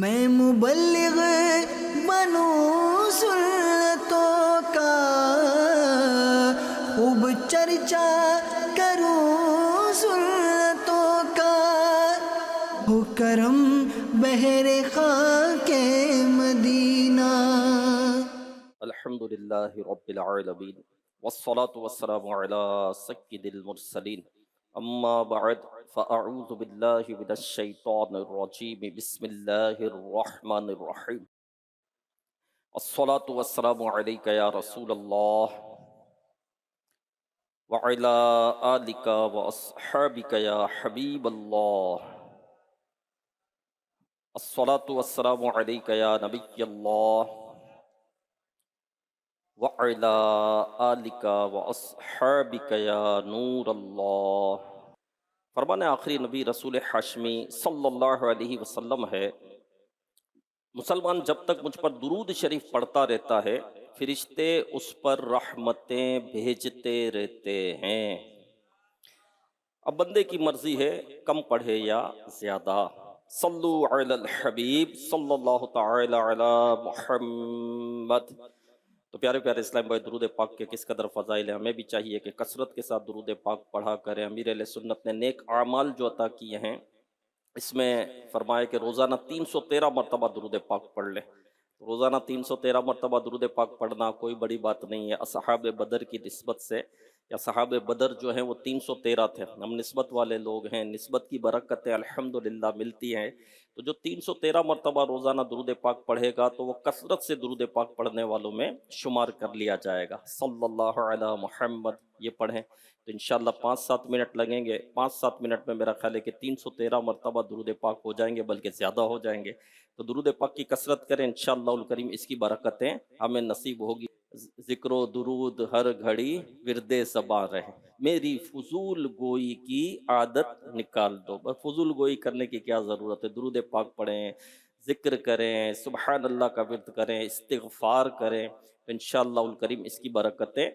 میں مبلغ بنوں سنتوں کا، خوب چرچا کروں سنتوں کا، ہو کرم بحر خاک مدینہ۔ الحمدللہ رب العالمین والصلاة والسلام علی سید المرسلین، اما بعد فاعوذ باللہ من الشیطان الرجیم، بسم اللہ الرحمن الرحیم۔ الصلاة والسلام علیک یا رسول اللہ وعلی آلک واصحابک یا حبیب اللہ۔ الصلاة والسلام علیک یا نبی اللہ وَعَلَىٰ آلِكَ وَأَصْحَابِكَ يَا نور اللہ۔ فرمان آخری نبی رسول ہاشمی صلی اللہ علیہ وسلم ہے، مسلمان جب تک مجھ پر درود شریف پڑھتا رہتا ہے، فرشتے اس پر رحمتیں بھیجتے رہتے ہیں۔ اب بندے کی مرضی ہے کم پڑھے یا زیادہ۔ صلو علی الحبیب صلی اللہ تعالی علی محمد۔ تو پیارے پیارے اسلام بھائی، درود پاک کے کس قدر فضائل ہیں، ہمیں بھی چاہیے کہ کثرت کے ساتھ درود پاک پڑھا کریں۔ امیر اہل سنت نے نیک اعمال جو عطا کیے ہیں، اس میں فرمایا کہ روزانہ 313 مرتبہ درود پاک پڑھ لیں۔ روزانہ 313 مرتبہ درود پاک پڑھنا کوئی بڑی بات نہیں ہے۔ اصحاب بدر کی نسبت سے، یا صحاب بدر جو ہیں وہ 313 تھے، ہم نسبت والے لوگ ہیں، نسبت کی برکتیں الحمدللہ ملتی ہیں۔ تو جو 313 مرتبہ روزانہ درود پاک پڑھے گا تو وہ کثرت سے درود پاک پڑھنے والوں میں شمار کر لیا جائے گا۔ صلی اللہ علی محمد یہ پڑھیں تو انشاءاللہ 5-7 منٹ لگیں گے، 5-7 منٹ میں میرا خیال ہے کہ 313 مرتبہ درود پاک ہو جائیں گے، بلکہ زیادہ ہو جائیں گے۔ تو درود پاک کی کثرت کریں، انشاءاللہ الکریم اس کی برکتیں ہمیں نصیب ہوگی۔ ذکر و درود ہر گھڑی ورد زباں رہے، میری فضول گوئی کی عادت نکال دو۔ بس فضول گوئی کرنے کی کیا ضرورت ہے، درود پاک پڑھیں، ذکر کریں، سبحان اللہ کا ورد کریں، استغفار کریں، تو انشاءاللہ الکریم اس کی برکتیں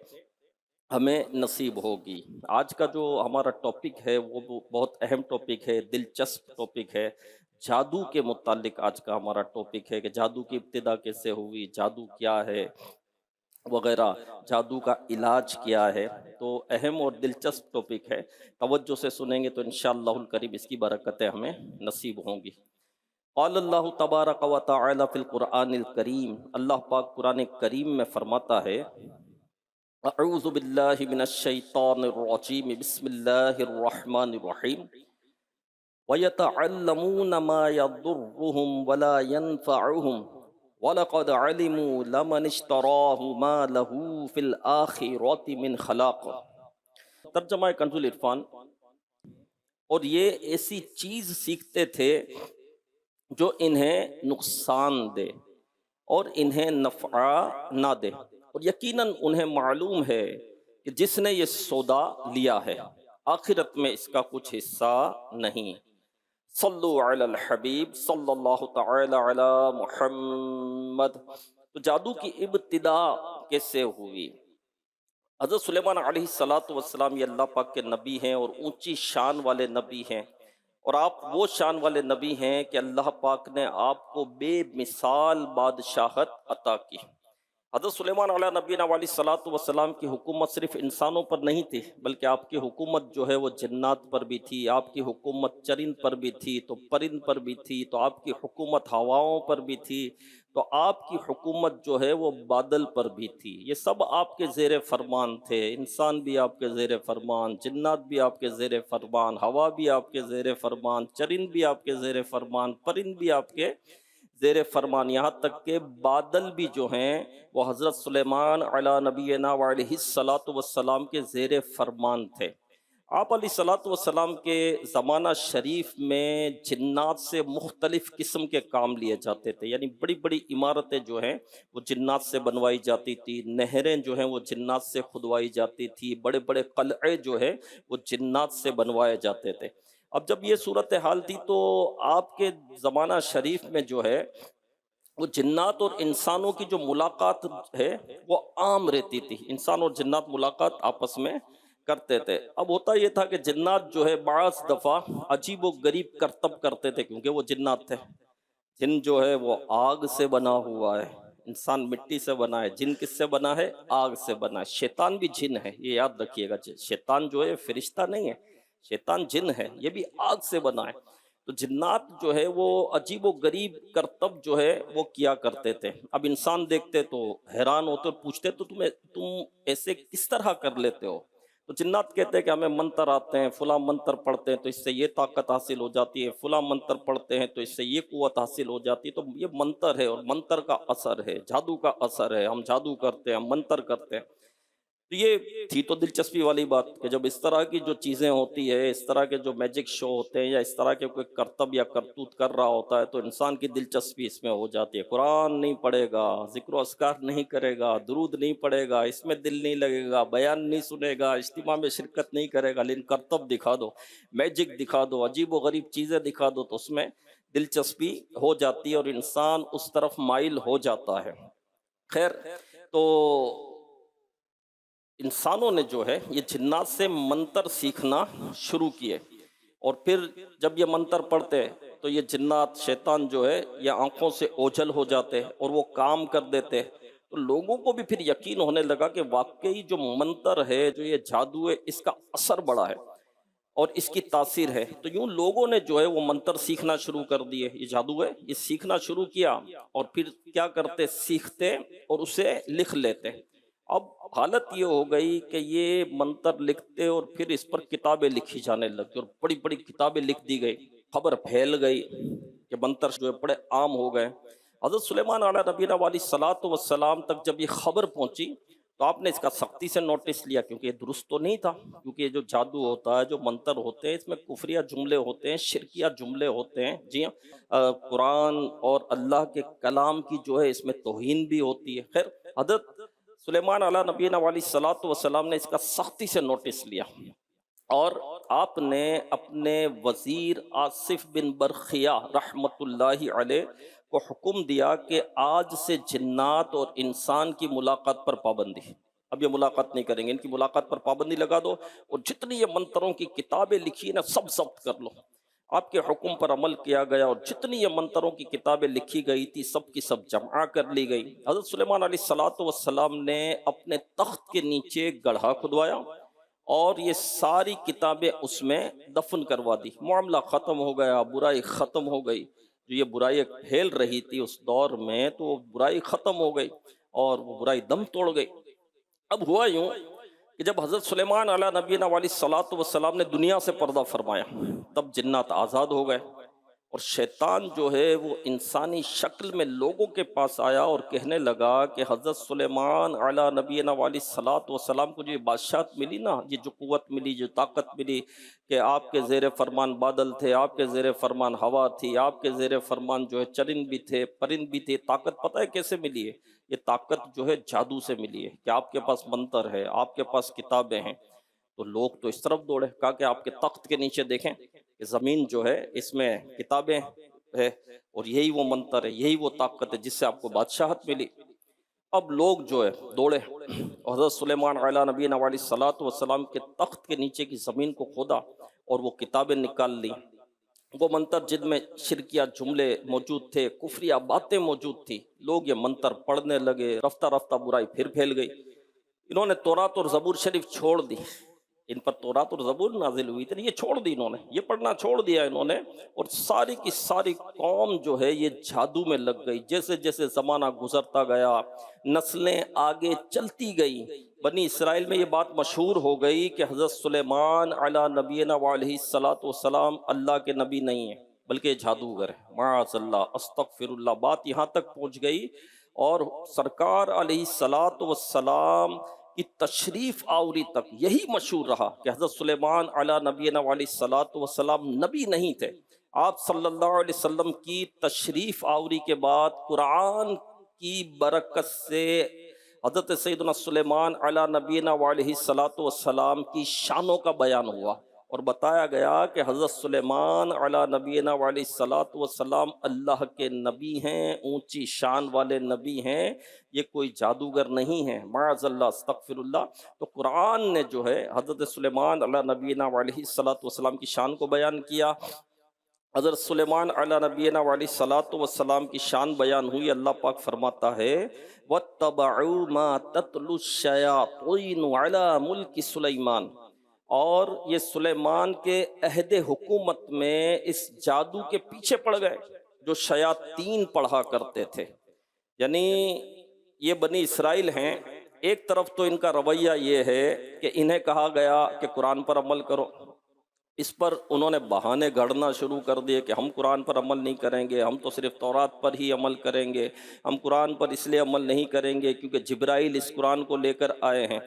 ہمیں نصیب ہوگی۔ آج کا جو ہمارا ٹاپک ہے وہ بہت اہم ٹاپک ہے، دلچسپ ٹاپک ہے۔ جادو کے متعلق آج کا ہمارا ٹاپک ہے کہ جادو کی ابتدا کیسے ہوئی، جادو کیا ہے وغیرہ، جادو کا علاج کیا ہے۔ تو اہم اور دلچسپ ٹاپک ہے، توجہ سے سنیں گے تو انشاءاللہ الکریم اس کی برکتیں ہمیں نصیب ہوں گی۔ قال اللہ تبارک و تعالی فی القرآن الکریم، اللہ پاک قرآن کریم میں فرماتا ہے، اعوذ باللہ من الشیطان الرجیم، بسم اللہ الرحمن الرحیم، وَيَتَعَلَّمُونَ مَا يَضُرُّهُمْ وَلَا يَنفَعُهُمْ وَلَقَدْ عَلِمُوا لَمَنِ اشْتَرَاهُ مَا لَهُ فِي الْآخِرَةِ مِنْ خَلَاقٍ۔ ترجمہ کنز العرفان۔ اور یہ ایسی چیز سیکھتے تھے جو انہیں نقصان دے اور انہیں نفع نہ دے، اور یقیناً انہیں معلوم ہے کہ جس نے یہ سودا لیا ہے آخرت میں اس کا کچھ حصہ نہیں۔ صلو علی الحبیب صلی اللہ تعالی علی محمد۔ تو جادو کی ابتدا کیسے ہوئی؟ حضرت سلیمان علیہ السلام یہ اللہ پاک کے نبی ہیں اور اونچی شان والے نبی ہیں، اور آپ وہ شان والے نبی ہیں کہ اللہ پاک نے آپ کو بے مثال بادشاہت عطا کی۔ حضرت سلیمان علیہ نبینا علیہ الصلوۃ والسلام کی حکومت صرف انسانوں پر نہیں تھی، بلکہ آپ کی حکومت جو ہے وہ جنات پر بھی تھی، آپ کی حکومت چرند پر بھی تھی، تو پرند پر بھی تھی، تو آپ کی حکومت ہواؤں پر بھی تھی، تو آپ کی حکومت جو ہے وہ بادل پر بھی تھی۔ یہ سب آپ کے زیر فرمان تھے، انسان بھی آپ کے زیر فرمان، جنات بھی آپ کے زیر فرمان، ہوا بھی آپ کے زیر فرمان، چرند بھی آپ کے زیر فرمان، پرند بھی آپ کے زیر فرمان، یہاں تک کہ بادل بھی جو ہیں وہ حضرت سلیمان علی نبینا علیہ الصلوۃ والسلام کے زیر فرمان تھے۔ آپ علیہ الصلوۃ والسلام کے زمانہ شریف میں جنات سے مختلف قسم کے کام لیے جاتے تھے، یعنی بڑی بڑی عمارتیں جو ہیں وہ جنات سے بنوائی جاتی تھی، نہریں جو ہیں وہ جنات سے کھدوائی جاتی تھی، بڑے بڑے قلعے جو ہیں وہ جنات سے بنوائے جاتے تھے۔ اب جب یہ صورتحال تھی تو آپ کے زمانہ شریف میں جو ہے وہ جنات اور انسانوں کی جو ملاقات ہے وہ عام رہتی تھی، انسان اور جنات ملاقات آپس میں کرتے تھے۔ اب ہوتا یہ تھا کہ جنات جو ہے بعض دفعہ عجیب و غریب کرتب کرتے تھے، کیونکہ وہ جنات تھے۔ جن جو ہے وہ آگ سے بنا ہوا ہے، انسان مٹی سے بنا ہے، جن کس سے بنا ہے؟ آگ سے بنا ہے۔ شیطان بھی جن ہے، یہ یاد رکھیے گا، شیطان جو ہے فرشتہ نہیں ہے، شیطان جن ہے، یہ بھی آگ سے بنا ہے۔ تو جنات جو ہے وہ عجیب و غریب کرتب جو ہے وہ کیا کرتے تھے۔ اب انسان دیکھتے تو حیران ہوتے اور پوچھتے تو تم ایسے کس طرح کر لیتے ہو؟ تو جنات کہتے ہیں کہ ہمیں منتر آتے ہیں، فلاں منتر پڑھتے ہیں تو اس سے یہ طاقت حاصل ہو جاتی ہے، فلاں منتر پڑھتے ہیں تو اس سے یہ قوت حاصل ہو جاتی ہے۔ تو یہ منتر ہے اور منتر کا اثر ہے، جادو کا اثر ہے، ہم جادو کرتے ہیں، ہم منتر کرتے ہیں۔ تو یہ تھی تو دلچسپی والی بات کہ جب اس طرح کی جو چیزیں ہوتی ہے، اس طرح کے جو میجک شو ہوتے ہیں یا اس طرح کے کوئی کرتب یا کرتوت کر رہا ہوتا ہے تو انسان کی دلچسپی اس میں ہو جاتی ہے۔ قرآن نہیں پڑھے گا، ذکر و اذکار نہیں کرے گا، درود نہیں پڑھے گا، اس میں دل نہیں لگے گا، بیان نہیں سنے گا، اجتماع میں شرکت نہیں کرے گا، لیکن کرتب دکھا دو، میجک دکھا دو، عجیب و غریب چیزیں دکھا دو تو اس میں دلچسپی ہو جاتی ہے اور انسان اس طرف مائل ہو جاتا ہے۔ خیر، تو انسانوں نے جو ہے یہ جنات سے منتر سیکھنا شروع کیے، اور پھر جب یہ منتر پڑھتے تو یہ جنات شیطان جو ہے یہ آنکھوں سے اوجھل ہو جاتے اور وہ کام کر دیتے۔ تو لوگوں کو بھی پھر یقین ہونے لگا کہ واقعی جو منتر ہے، جو یہ جادو ہے، اس کا اثر بڑا ہے اور اس کی تاثیر ہے۔ تو یوں لوگوں نے جو ہے وہ منتر سیکھنا شروع کر دیے، یہ جادو ہے یہ سیکھنا شروع کیا، اور پھر کیا کرتے؟ سیکھتے اور اسے لکھ لیتے۔ اب حالت یہ ہو گئی کہ یہ منتر لکھتے اور پھر اس پر کتابیں لکھی جانے لگی اور بڑی بڑی کتابیں لکھ دی گئی، خبر پھیل گئی کہ منتر جو ہے بڑے عام ہو گئے۔ حضرت سلیمان علیہ نبینا والی صلاۃ وسلام تک جب یہ خبر پہنچی تو آپ نے اس کا سختی سے نوٹس لیا، کیونکہ یہ درست تو نہیں تھا، کیونکہ یہ جو جادو ہوتا ہے، جو منتر ہوتے ہیں، اس میں کفریہ جملے ہوتے ہیں، شرکیہ جملے ہوتے ہیں، جی ہاں، قرآن اور اللہ کے کلام کی جو ہے اس میں توہین بھی ہوتی ہے۔ خیر، حضرت سلیمان علیہ نبینا والی صلاۃ وسلام نے اس کا سختی سے نوٹس لیا، اور آپ نے اپنے وزیر آصف بن برخیہ رحمت اللہ علیہ کو حکم دیا کہ آج سے جنات اور انسان کی ملاقات پر پابندی، اب یہ ملاقات نہیں کریں گے، ان کی ملاقات پر پابندی لگا دو، اور جتنی یہ منتروں کی کتابیں لکھی نا سب ضبط کر لو۔ آپ کے حکم پر عمل کیا گیا اور جتنی یہ منتروں کی کتابیں لکھی گئی تھی سب کی سب جمع کر لی گئی۔ حضرت سلیمان علیہ الصلوۃ والسلام نے اپنے تخت کے نیچے گڑھا کھدوایا اور یہ ساری کتابیں اس میں دفن کروا دی۔ معاملہ ختم ہو گیا، برائی ختم ہو گئی، جو یہ برائی پھیل رہی تھی اس دور میں تو وہ برائی ختم ہو گئی اور وہ برائی دم توڑ گئی۔ اب ہوا یوں کہ جب حضرت سلیمان علیہ نبینا والی صلاۃ والسلام نے دنیا سے پردہ فرمایا تب جنات آزاد ہو گئے، اور شیطان جو ہے وہ انسانی شکل میں لوگوں کے پاس آیا اور کہنے لگا کہ حضرت سلیمان علیہ نبینا والی صلاۃ والسلام کو جو یہ بادشاہت ملی نا، یہ جو قوت ملی، جو طاقت ملی، کہ آپ کے زیر فرمان بادل تھے، آپ کے زیر فرمان ہوا تھی، آپ کے زیر فرمان جو ہے چرند بھی تھے، پرند بھی تھے، طاقت پتہ ہے کیسے ملی ہے؟ یہ طاقت جو ہے جادو سے ملی ہے، کہ آپ کے پاس منتر ہے، آپ کے پاس کتابیں ہیں۔ تو لوگ تو اس طرف دوڑے، کہا کہ آپ کے تخت کے نیچے دیکھیں کہ زمین جو ہے اس میں کتابیں ہے، اور یہی وہ منتر ہے، یہی وہ طاقت ہے جس سے آپ کو بادشاہت ملی۔ اب لوگ جو ہے دوڑے، حضرت سلیمان علیہ نبینا علیہ الصلوۃ والسلام کے تخت کے نیچے کی زمین کو کھودا اور وہ کتابیں نکال لی، وہ منتر جن میں شرکیہ جملے موجود تھے، کفریہ باتیں موجود تھی، لوگ یہ منتر پڑھنے لگے، رفتہ رفتہ برائی پھر پھیل گئی۔ انہوں نے تورات اور زبور شریف چھوڑ دی، ان پر تورات اور زبور نازل ہوئی تھی، یہ چھوڑ دی انہوں نے، یہ پڑھنا چھوڑ دیا انہوں نے، اور ساری کی ساری قوم جو ہے یہ جادو میں لگ گئی۔ جیسے جیسے زمانہ گزرتا گیا، نسلیں آگے چلتی گئی، بنی اسرائیل میں یہ بات مشہور ہو گئی کہ حضرت سلیمان علیہ نبینا علیہ الصلوۃ والسلام اللہ کے نبی نہیں ہیں بلکہ جادوگر ہے، معاذ اللہ، استغفر اللہ، بات یہاں تک پہنچ گئی۔ اور سرکار علیہ الصلوۃ والسلام کی تشریف آوری تک یہی مشہور رہا کہ حضرت سلیمان علیہ نبینا علیہ الصلوۃ والسلام نبی نہیں تھے۔ آپ صلی اللہ علیہ وسلم کی تشریف آوری کے بعد قرآن کی برکت سے حضرت سیدنا سلیمان علیہ نبینا علیہ الصلوۃ والسلام کی شانوں کا بیان ہوا، اور بتایا گیا کہ حضرت سلیمان علیہ نبینا علیہ الصلوۃ والسلام اللہ کے نبی ہیں، اونچی شان والے نبی ہیں، یہ کوئی جادوگر نہیں ہے، معاذ اللہ، استغفر اللہ۔ تو قرآن نے جو ہے حضرت سلیمان علیہ نبینا علیہ الصلوۃ والسلام کی شان کو بیان کیا، حضرت سلیمان علی نبینا علیہ الصلاۃ والسلام کی شان بیان ہوئی، اللہ پاک فرماتا ہے وَاتَّبَعُوا مَا تَتْلُو الشَّيَاطِينُ عَلَى مُلْكِ سلیمان، اور یہ سلیمان کے عہد حکومت میں اس جادو کے پیچھے پڑ گئے جو شیاطین پڑھا کرتے تھے۔ یعنی یہ بنی اسرائیل ہیں، ایک طرف تو ان کا رویہ یہ ہے کہ انہیں کہا گیا کہ قرآن پر عمل کرو، اس پر انہوں نے بہانے گھڑنا شروع کر دیے کہ ہم قرآن پر عمل نہیں کریں گے، ہم تو صرف تورات پر ہی عمل کریں گے، ہم قرآن پر اس لیے عمل نہیں کریں گے کیونکہ جبرائیل اس قرآن کو لے کر آئے ہیں۔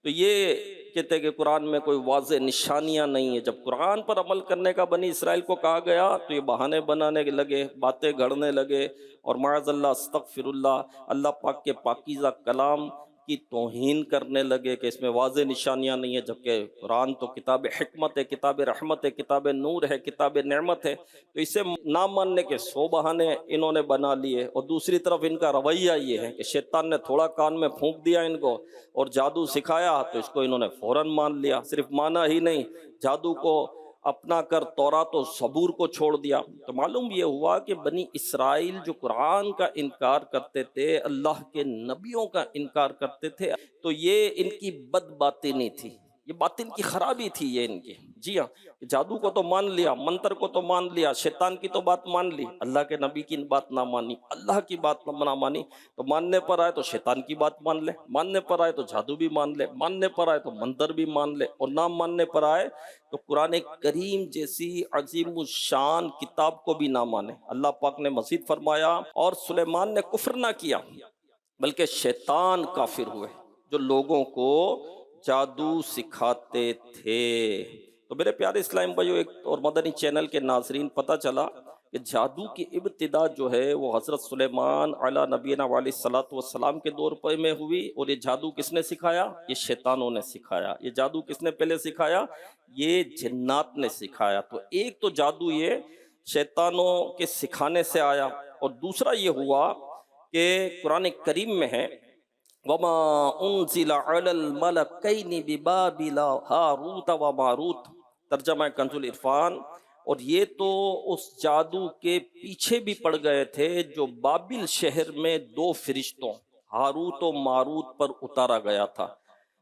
تو یہ کہتے ہیں کہ قرآن میں کوئی واضح نشانیاں نہیں ہیں۔ جب قرآن پر عمل کرنے کا بنی اسرائیل کو کہا گیا تو یہ بہانے بنانے لگے، باتیں گھڑنے لگے، اور معاذ اللہ استغفر اللہ، اللہ پاک کے پاکیزہ کلام کی توہین کرنے لگے کہ اس میں واضح نشانیاں نہیں ہیں، جبکہ قرآن تو کتاب حکمت ہے، کتاب رحمت ہے، کتاب نور ہے، کتاب نعمت ہے۔ تو اسے نہ ماننے کے 100 بہانے انہوں نے بنا لیے، اور دوسری طرف ان کا رویہ یہ ہے کہ شیطان نے تھوڑا کان میں پھونک دیا ان کو اور جادو سکھایا تو اس کو انہوں نے فوراً مان لیا، صرف مانا ہی نہیں، جادو کو اپنا کر تورات و زبور کو چھوڑ دیا۔ تو معلوم یہ ہوا کہ بنی اسرائیل جو قرآن کا انکار کرتے تھے، اللہ کے نبیوں کا انکار کرتے تھے، تو یہ ان کی بد باطنی تھی، یہ باطن کی خرابی تھی یہ ان کی۔ جی ہاں، جادو کو تو مان لیا، منتر کو تو مان لیا، شیطان کی تو بات مان لی، اللہ کے نبی کی بات نہ مانی، اللہ کی بات نہ مانی، تو ماننے پر آئے تو شیطان کی بات مان لے، ماننے پر آئے تو جادو بھی مان لے، ماننے پر آئے تو منتر بھی مان لے، اور نہ ماننے پر آئے تو قرآن کریم جیسی عظیم الشان کتاب کو بھی نہ مانے۔ اللہ پاک نے مزید فرمایا اور سلیمان نے کفر نہ کیا بلکہ شیطان کافر ہوئے جو لوگوں کو جادو سکھاتے تھے۔ تو میرے پیارے اسلام بھائیو ایک اور مدنی چینل کے ناظرین، پتہ چلا کہ جادو کی ابتدا جو ہے وہ حضرت سلیمان علی نبینا علیہ الصلاۃ والسلام کے دور پر میں ہوئی، اور یہ جادو کس نے سکھایا؟ یہ شیطانوں نے سکھایا۔ یہ جادو کس نے پہلے سکھایا؟ یہ جنات نے سکھایا۔ تو ایک تو جادو یہ شیطانوں کے سکھانے سے آیا، اور دوسرا یہ ہوا کہ قرآن کریم میں ہے وَمَا أُنزِلَ عَلَى الْمَلَكَيْنِ بِبَابِلَ هَارُوتَ وَمَارُوتَ، ترجمہ کنز العرفان۔ اور یہ تو اس جادو کے پیچھے بھی پڑ گئے تھے جو بابل شہر میں 2 فرشتوں ہاروت و ماروت پر اتارا گیا تھا۔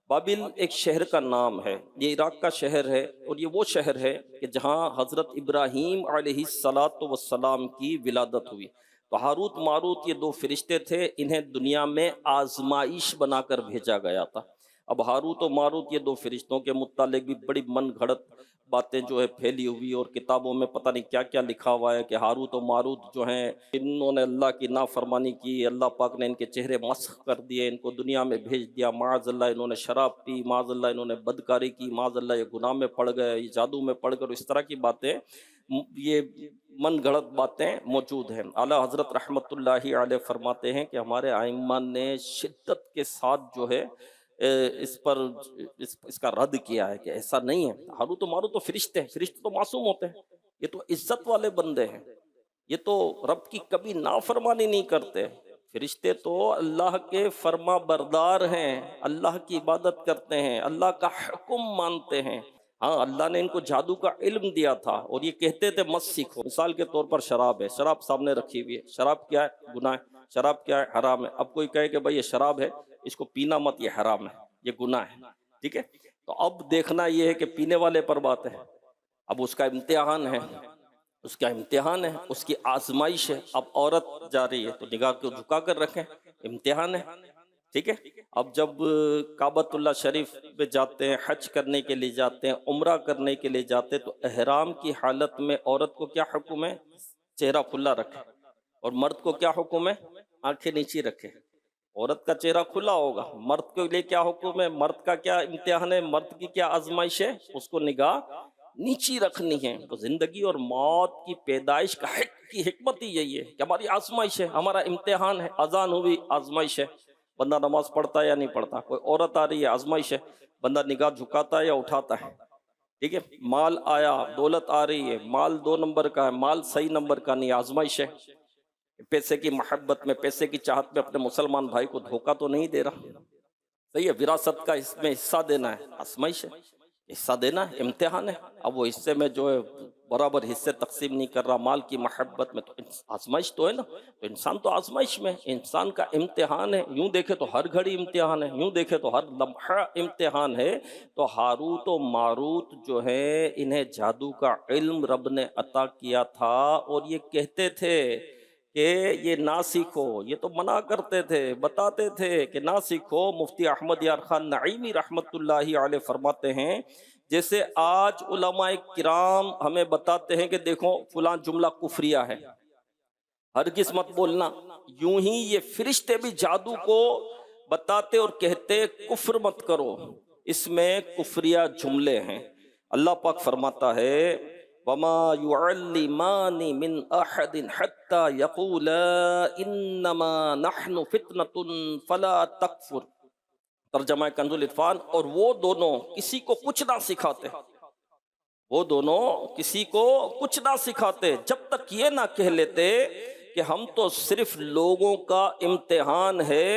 بابل ایک شہر کا نام ہے، یہ عراق کا شہر ہے، اور یہ وہ شہر ہے کہ جہاں حضرت ابراہیم علیہ السلام کی ولادت ہوئی۔ تو ہاروت ماروت یہ 2 فرشتے تھے، انہیں دنیا میں آزمائش بنا کر بھیجا گیا تھا۔ اب ہاروت و ماروت یہ 2 فرشتوں کے متعلق بھی بڑی من گھڑت باتیں جو ہے پھیلی ہوئی، اور کتابوں میں پتہ نہیں کیا کیا لکھا ہوا ہے کہ ہاروت و ماروت جو ہیں انہوں نے اللہ کی نافرمانی کی، اللہ پاک نے ان کے چہرے مسخ کر دیے، ان کو دنیا میں بھیج دیا، معاذ اللہ انہوں نے شراب پی، معاذ اللہ انہوں نے بدکاری کی، معاذ اللہ یہ گناہ میں پڑ گئے، یہ جادو میں پڑ کر، اس طرح کی باتیں، یہ من گھڑت باتیں موجود ہیں۔ اعلیٰ حضرت رحمت اللہ علیہ فرماتے ہیں کہ ہمارے ائمہ نے شدت کے ساتھ جو ہے اس کا رد کیا ہے کہ ایسا نہیں ہے۔ ہاروت و ماروت تو فرشتے ہیں، فرشتے تو معصوم ہوتے ہیں، یہ تو عزت والے بندے ہیں، یہ تو رب کی کبھی نافرمانی نہیں کرتے۔ فرشتے تو اللہ کے فرما بردار ہیں، اللہ کی عبادت کرتے ہیں، اللہ کا حکم مانتے ہیں۔ ہاں، اللہ نے ان کو جادو کا علم دیا تھا، اور یہ کہتے تھے مت سیکھو۔ مثال کے طور پر شراب ہے، شراب سامنے رکھی ہوئی ہے، شراب کیا ہے؟ گناہ ہے۔ شراب کیا ہے؟ حرام ہے۔ اب کوئی کہے کہ بھائی یہ شراب ہے، اس کو پینا مت، یہ حرام ہے، یہ گناہ ہے، ٹھیک ہے؟ تو اب دیکھنا یہ ہے کہ پینے والے پر بات ہے، اب اس کا امتحان ہے، اس کا امتحان ہے، اس کی آزمائش ہے۔ اب عورت جا رہی ہے تو نگاہ کو جھکا کر رکھیں، امتحان ہے، ٹھیک ہے؟ اب جب کعبۃ اللہ شریف پہ جاتے ہیں، حج کرنے کے لیے جاتے ہیں، عمرہ کرنے کے لیے جاتے ہیں، تو احرام کی حالت میں عورت کو کیا حکم ہے؟ چہرہ کھلا رکھے، اور مرد کو کیا حکم ہے؟ آنکھیں نیچی رکھے۔ عورت کا چہرہ کھلا ہوگا، مرد کے لیے کیا حکم ہے؟ مرد کا کیا امتحان ہے؟ مرد کی کیا آزمائش ہے؟ اس کو نگاہ نیچی رکھنی ہے۔ تو زندگی اور موت کی پیدائش کی حکمت ہی یہی ہے کہ ہماری آزمائش ہے، ہمارا امتحان ہے۔ اذان ہوئی، آزمائش ہے، بندہ نماز پڑھتا ہے یا نہیں پڑھتا۔ کوئی عورت آ رہی ہے، آزمائش ہے، بندہ نگاہ جھکاتا ہے یا اٹھاتا ہے، ٹھیک ہے؟ مال آیا، دولت آ رہی ہے، مال 2 نمبر کا ہے، مال صحیح نمبر کا نہیں، آزمائش ہے۔ پیسے کی محبت میں، پیسے کی چاہت میں اپنے مسلمان بھائی کو دھوکہ تو نہیں دے رہا، صحیح ہے؟ وراثت کا اس میں حصہ دینا ہے، آزمائش ہے۔ حصہ دینا ہے، امتحان ہے۔ اب وہ حصے میں جو ہے برابر حصے تقسیم نہیں کر رہا، مال کی محبت میں، تو آزمائش تو ہے نا، تو انسان تو آزمائش میں ہے، انسان کا امتحان ہے۔ یوں دیکھے تو ہر گھڑی امتحان ہے، یوں دیکھے تو ہر لمحہ امتحان ہے۔ تو ہاروت و ماروت جو ہے، انہیں جادو کا علم رب نے عطا کیا تھا، اور یہ کہتے تھے کہ یہ نہ سیکھو، یہ تو منع کرتے تھے، بتاتے تھے کہ نہ سیکھو۔ مفتی احمد یار خان نعیمی رحمت اللہ علیہ فرماتے ہیں، جیسے آج علماء کرام ہمیں بتاتے ہیں کہ دیکھو فلاں جملہ کفریہ ہے، ہرگز مت بولنا، یوں ہی یہ فرشتے بھی جادو کو بتاتے اور کہتے کفر مت کرو، اس میں کفریہ جملے ہیں۔ اللہ پاک فرماتا ہے وَمَا يُعَلِّمَانِ مِنْ أَحَدٍ حَتَّى يَقُولَا إِنَّمَا نَحْنُ فِتْنَةٌ فَلَا تَكْفُرْ۔ ترجمہ کنز الاطفال، اور وہ دونوں کسی کو کچھ نہ سکھاتے، وہ دونوں کسی کو کچھ نہ سکھاتے جب تک یہ نہ کہہ لیتے کہ ہم تو صرف لوگوں کا امتحان ہے،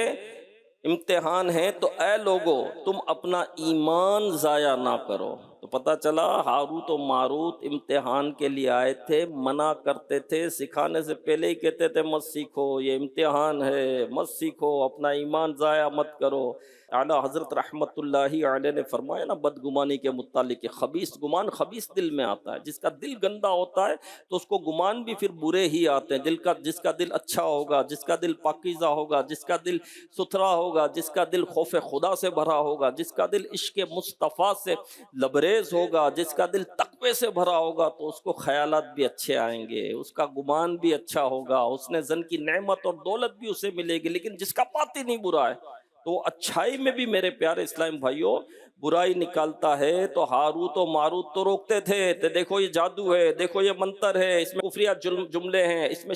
امتحان ہے، تو اے لوگو تم اپنا ایمان ضائع نہ کرو۔ تو پتہ چلا ہاروت و ماروت امتحان کے لیے آئے تھے، منع کرتے تھے، سکھانے سے پہلے ہی کہتے تھے مت سیکھو، یہ امتحان ہے، مت سیکھو، اپنا ایمان ضائع مت کرو۔ اعلیٰ حضرت رحمت اللہ علیہ نے فرمایا نا بدگمانی کے متعلق کہ خبیث گمان خبیث دل میں آتا ہے، جس کا دل گندا ہوتا ہے تو اس کو گمان بھی پھر برے ہی آتے ہیں۔ جس کا دل اچھا ہوگا، جس کا دل پاکیزہ ہوگا، جس کا دل ستھرا ہوگا، جس کا دل خوف خدا سے بھرا ہوگا، جس کا دل عشق مصطفیٰ سے لبریز ہوگا، جس کا دل تقوی سے بھرا ہوگا، تو اس کو خیالات بھی اچھے آئیں گے، اس کا گمان بھی اچھا ہوگا، اس نے زن کی نعمت اور دولت بھی اسے ملے گی۔ لیکن جس کا باطن نہیں برا ہے تو اچھائی میں بھی میرے پیارے اسلام بھائیوں برائی نکالتا ہے۔ تو ہاروت و ماروت تو روکتے تھے کہ دیکھو یہ جادو ہے، دیکھو یہ منتر ہے، اس میں کفریہ جملے ہیں، اس میں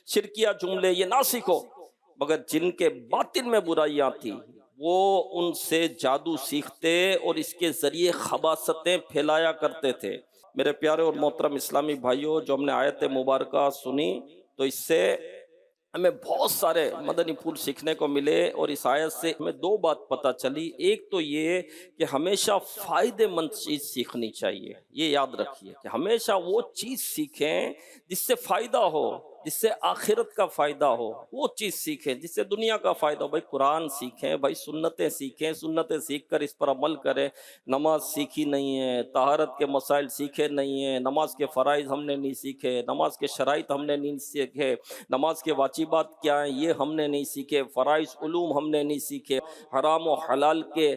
شرکیہ جملے، یہ نہ سیکھو۔ مگر جن کے باطن میں برائیاں تھیں وہ ان سے جادو سیکھتے اور اس کے ذریعے خباثتیں پھیلایا کرتے تھے۔ میرے پیارے اور محترم اسلامی بھائیوں، جو ہم نے آیت مبارکہ سنی تو اس سے ہمیں بہت سارے مدنی پھول سیکھنے کو ملے، اور اس آیت سے ہمیں دو بات پتہ چلی۔ ایک تو یہ کہ ہمیشہ فائدے مند چیز سیکھنی چاہیے، یہ یاد رکھیے کہ ہمیشہ وہ چیز سیکھیں جس سے فائدہ ہو، جس سے آخرت کا فائدہ ہو، وہ چیز سیکھیں جس سے دنیا کا فائدہ ہو۔ بھائی قرآن سیکھیں، بھائی سنتیں سیکھیں، سنتیں سیکھ کر اس پر عمل کریں۔ نماز سیکھی نہیں ہے، طہارت کے مسائل سیکھے نہیں ہیں، نماز کے فرائض ہم نے نہیں سیکھے، نماز کے شرائط ہم نے نہیں سیکھے، نماز کے واجبات کیا ہیں یہ ہم نے نہیں سیکھے، فرائض علوم ہم نے نہیں سیکھے، حرام و حلال کے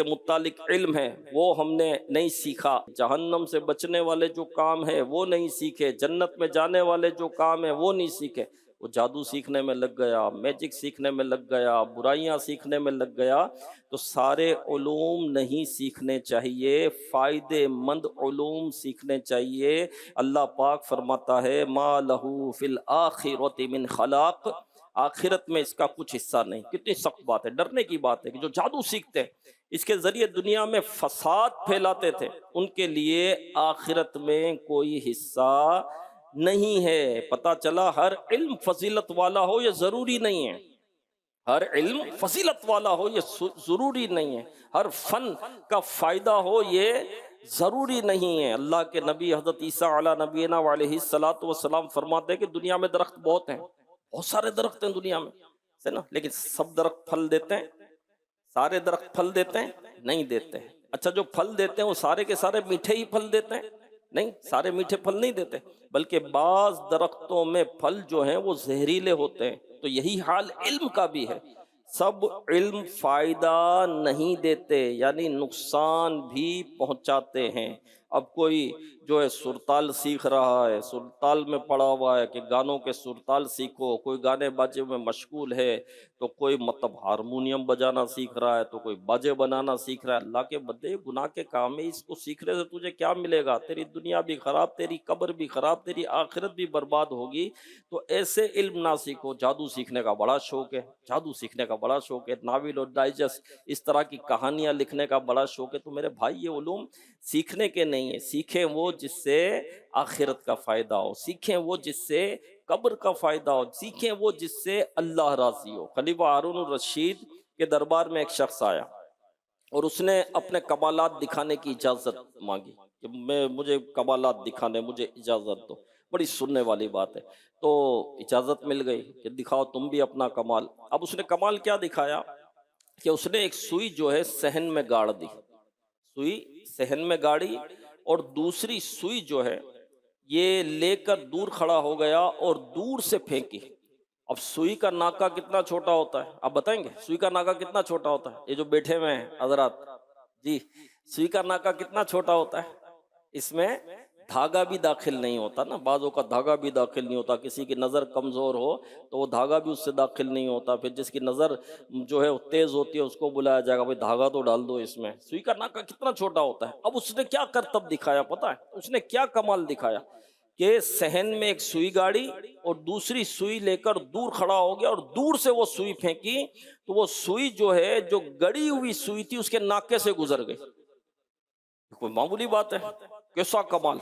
متعلق علم ہے وہ ہم نے نہیں سیکھا، جہنم سے بچنے والے جو کام ہیں وہ نہیں سیکھے، جنت میں جانے والے جو کام ہیں وہ نہیں سیکھے۔ وہ جادو سیکھنے میں لگ گیا، میجک سیکھنے میں لگ گیا، برائیاں سیکھنے میں لگ گیا۔ تو سارے علوم نہیں سیکھنے چاہیے، فائدے مند علوم سیکھنے چاہیے۔ اللہ پاک فرماتا ہے ما لہو فی الآخرۃ من خلاق، آخرت میں اس کا کچھ حصہ نہیں۔ کتنی سخت بات ہے، ڈرنے کی بات ہے کہ جو جادو سیکھتے ہیں، اس کے ذریعے دنیا میں فساد پھیلاتے تھے، ان کے لیے آخرت میں کوئی حصہ نہیں ہے۔ پتہ چلا ہر علم فضیلت والا ہو یہ ضروری نہیں ہے، ہر علم فضیلت والا ہو یہ ضروری نہیں ہے، ہر فن کا فائدہ ہو یہ ضروری نہیں ہے۔ اللہ کے نبی حضرت عیسیٰ علیہ نبینا علیہ الصلوۃ والسلام فرماتے ہیں کہ دنیا میں درخت بہت ہیں، بہت سارے درخت ہیں دنیا میں سے نا، لیکن سب درخت پھل دیتے ہیں؟ سارے درخت پھل دیتے ہیں؟ نہیں دیتے ہیں۔ اچھا جو پھل دیتے ہیں وہ سارے کے سارے میٹھے ہی پھل دیتے ہیں؟ نہیں، سارے میٹھے پھل نہیں دیتے، بلکہ بعض درختوں میں پھل جو ہیں وہ زہریلے ہوتے ہیں۔ تو یہی حال علم کا بھی ہے، سب علم فائدہ نہیں دیتے، یعنی نقصان بھی پہنچاتے ہیں۔ اب کوئی جو ہے سرتال سیکھ رہا ہے، سرتال میں پڑا ہوا ہے کہ گانوں کے سرتال سیکھو، کوئی گانے باجے میں مشغول ہے، تو کوئی مطلب ہارمونیم بجانا سیکھ رہا ہے، تو کوئی باجے بنانا سیکھ رہا ہے۔ اللہ کے بندے گناہ کے کام ہے، اس کو سیکھنے سے تجھے کیا ملے گا؟ تیری دنیا بھی خراب، تیری قبر بھی خراب، تیری آخرت بھی برباد ہوگی۔ تو ایسے علم نہ سیکھو۔ جادو سیکھنے کا بڑا شوق ہے، جادو سیکھنے کا بڑا شوق ہے، ناول اور ڈائجسٹ اس طرح کی کہانیاں لکھنے کا بڑا شوق ہے۔ تو میرے بھائی یہ علوم سیکھنے کے نہیں ہیں، سیکھیں وہ جس سے آخرت کا فائدہ ہو، سیکھیں وہ جس سے قبر کا فائدہ ہو، سیکھیں وہ جس سے اللہ راضی ہو۔ خلیفہ ہارون الرشید کے دربار میں ایک شخص آیا، اور اس نے اپنے کمالات دکھانے کی اجازت مانگی کہ مجھے کمالات دکھانے، مجھے اجازت دو۔ بڑی سننے والی بات ہے۔ تو اجازت مل گئی کہ دکھاؤ تم بھی اپنا کمال۔ اب اس نے کمال کیا دکھایا کہ اس نے ایک سوئی جو ہے صحن میں گاڑ دی، سوئی صحن میں گاڑی، اور دوسری سوئی جو ہے یہ لے کر دور کھڑا ہو گیا اور دور سے پھینکی۔ اب سوئی کا ناکا کتنا چھوٹا ہوتا ہے، آپ بتائیں گے سوئی کا ناکا کتنا چھوٹا ہوتا ہے؟ یہ جو بیٹھے ہوئے ہیں حضرات، جی سوئی کا ناکا کتنا چھوٹا ہوتا ہے؟ اس میں دھاگا بھی داخل نہیں ہوتا نا، بعضوں کا دھاگا بھی داخل نہیں ہوتا، کسی کی نظر کمزور ہو تو وہ دھاگا بھی اس سے داخل نہیں ہوتا، پھر جس کی نظر جو ہے وہ تیز ہوتی ہے اس کو بلایا جائے گا بھائی دھاگا تو ڈال دو اس میں۔ سوئی کا ناکا کتنا چھوٹا ہوتا ہے۔ اب اس نے کیا کرتب دکھایا پتہ ہے؟ اس نے کیا کمال دکھایا کہ صحن میں ایک سوئی گاڑی اور دوسری سوئی لے کر دور کھڑا ہو گیا اور دور سے وہ سوئی پھینکی تو وہ سوئی جو ہے جو گڑی ہوئی سوئی تھی اس کے ناکے سے گزر گئی۔ کوئی معمولی بات ہے؟ کیسا کمال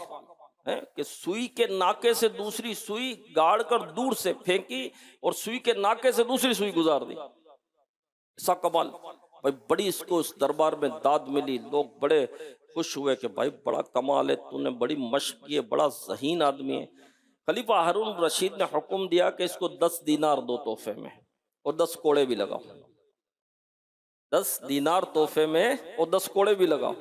ہے کہ سوئی کے ناکے سے دوسری سوئی گاڑ کر دور سے پھینکی اور سوئی کے ناکے سے دوسری سوئی گزار دی۔ ایسا کمال بھائی، بڑی اس کو اس دربار میں داد ملی، لوگ بڑے خوش ہوئے کہ بھائی بڑا کمال ہے، تو نے بڑی مشق کی ہے، بڑا ذہین آدمی ہے۔ خلیفہ ہارون رشید نے حکم دیا کہ اس کو 10 دینار دو تحفے میں اور 10 کوڑے بھی لگاؤ۔ 10 دینار تحفے میں اور 10 کوڑے بھی لگاؤ۔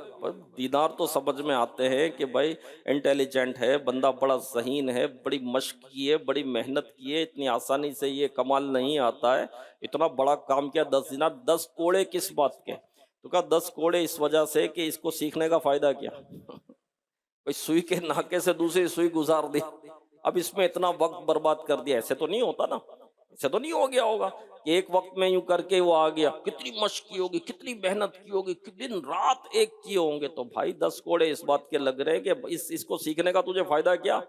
دینار تو سمجھ میں آتے ہیں کہ بھائی انٹیلیجنٹ ہے بندہ، بڑا ذہین ہے، بڑی مشق کی ہے، بڑی محنت کی ہے، اتنی آسانی سے یہ کمال نہیں آتا ہے، اتنا بڑا کام کیا۔ 10 دینار، 10 کوڑے کس بات کے؟ تو کہا 10 کوڑے اس وجہ سے کہ اس کو سیکھنے کا فائدہ کیا؟ کوئی سوئی کے ناکے سے دوسری سوئی گزار دی، اب اس میں اتنا وقت برباد کر دیا، ایسے تو نہیں ہوتا نا، ایسے تو نہیں ہو گیا ہوگا کہ ایک وقت میں یوں کر کے وہ آ گیا۔ کتنی مشق کی ہوگی، کتنی محنت کی ہوگی، دن رات ایک کیے ہوں گے۔ تو بھائی 10 کوڑے اس بات کے لگ رہے کہ اس کو سیکھنے کا تجھے فائدہ کیا؟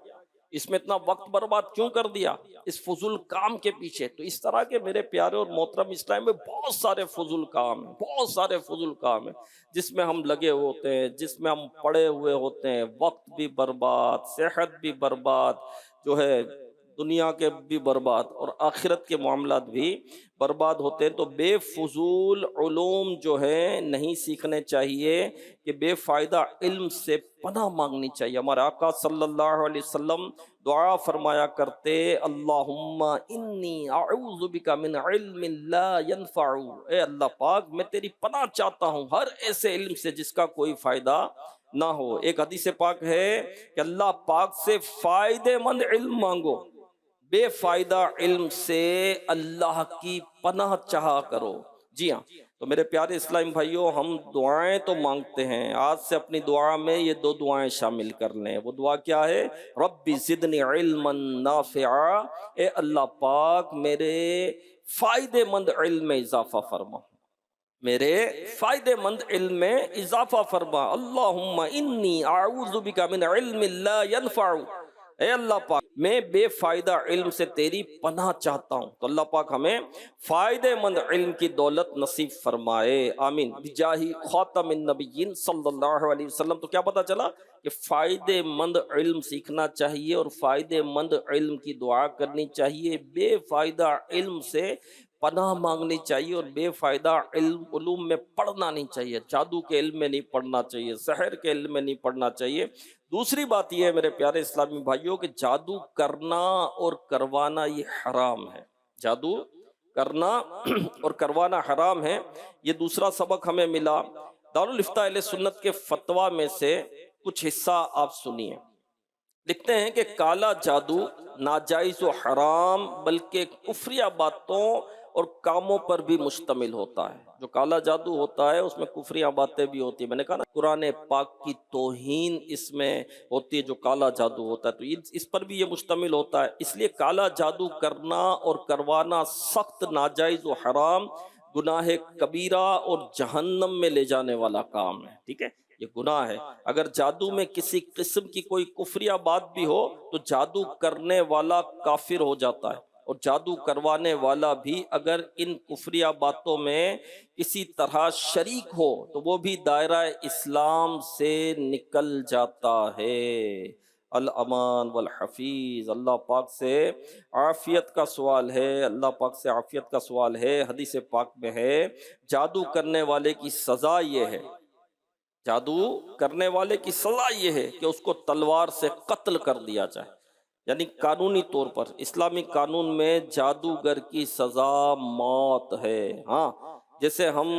اس میں اتنا وقت برباد کیوں کر دیا اس فضول کام کے پیچھے؟ تو اس طرح کے میرے پیارے اور محترم اسلام میں بہت سارے فضول کام ہیں، بہت سارے فضول کام ہیں جس میں ہم لگے ہوتے ہیں، جس میں ہم پڑے ہوئے ہوتے ہیں، وقت بھی برباد، صحت بھی برباد، جو ہے دنیا کے بھی برباد اور آخرت کے معاملات بھی برباد ہوتے ہیں۔ تو بے فضول علوم جو ہے نہیں سیکھنے چاہیے کہ بے فائدہ علم سے پناہ مانگنی چاہیے۔ ہمارے آقا صلی اللہ علیہ وسلم دعا فرمایا کرتے، اللہم انی اعوذ بک من علم لا ینفع، اے اللہ پاک میں تیری پناہ چاہتا ہوں ہر ایسے علم سے جس کا کوئی فائدہ نہ ہو۔ ایک حدیث پاک ہے کہ اللہ پاک سے فائدے مند علم مانگو، بے فائدہ علم سے اللہ کی پناہ چاہا کرو۔ جی ہاں، تو میرے پیارے اسلام بھائیوں، ہم دعائیں تو مانگتے ہیں، آج سے اپنی دعا میں یہ 2 دعائیں شامل کر لیں۔ وہ دعا کیا ہے؟ ربی زدنی علما نافعا، اے اللہ پاک میرے فائدے مند علم میں اضافہ فرما، میرے فائدے مند علم میں اضافہ فرما۔ اللہم انی اعوذ بک من علم لا ینفع، اے اللہ پاک میں بے فائدہ علم سے تیری پناہ چاہتا ہوں۔ تو اللہ پاک ہمیں فائدے مند علم کی دولت نصیب فرمائے، آمین، بجاہ خاتم النبیین صلی اللہ علیہ وسلم۔ تو کیا پتا چلا کہ فائدے مند علم سیکھنا چاہیے اور فائدے مند علم کی دعا کرنی چاہیے، بے فائدہ علم سے پناہ مانگنی چاہیے اور بے فائدہ علوم میں پڑھنا نہیں چاہیے، جادو کے علم میں نہیں پڑھنا چاہیے، سحر کے علم میں نہیں پڑھنا چاہیے۔ دوسری بات یہ ہے میرے پیارے اسلامی بھائیوں کہ جادو کرنا اور کروانا یہ حرام ہے، جادو کرنا اور کروانا حرام ہے۔ یہ دوسرا سبق ہمیں ملا دارالافتاء اہل سنت کے فتویٰ میں سے کچھ حصہ آپ سنیے۔ لکھتے ہیں کہ کالا جادو ناجائز و حرام بلکہ کفریہ باتوں اور کاموں پر بھی مشتمل ہوتا ہے۔ جو کالا جادو ہوتا ہے اس میں کفریہ باتیں بھی ہوتی ہیں، میں نے کہا نا قرآن پاک کی توہین اس میں ہوتی ہے جو کالا جادو ہوتا ہے، تو اس پر بھی یہ مشتمل ہوتا ہے۔ اس لیے کالا جادو کرنا اور کروانا سخت ناجائز و حرام، گناہ کبیرہ اور جہنم میں لے جانے والا کام ہے، ٹھیک ہے، یہ گناہ ہے۔ اگر جادو میں کسی قسم کی کوئی کفریہ بات بھی ہو تو جادو کرنے والا کافر ہو جاتا ہے، اور جادو کروانے والا بھی اگر ان کفریہ باتوں میں کسی طرح شریک ہو تو وہ بھی دائرہ اسلام سے نکل جاتا ہے۔ الامان والحفیظ، اللہ پاک سے عافیت کا سوال ہے، اللہ پاک سے عافیت کا سوال ہے۔ حدیث پاک میں ہے جادو کرنے والے کی سزا یہ ہے، جادو کرنے والے کی سزا یہ ہے کہ اس کو تلوار سے قتل کر دیا جائے، یعنی قانونی طور پر اسلامی قانون میں جادوگر کی سزا موت ہے۔ ہاں، جیسے ہم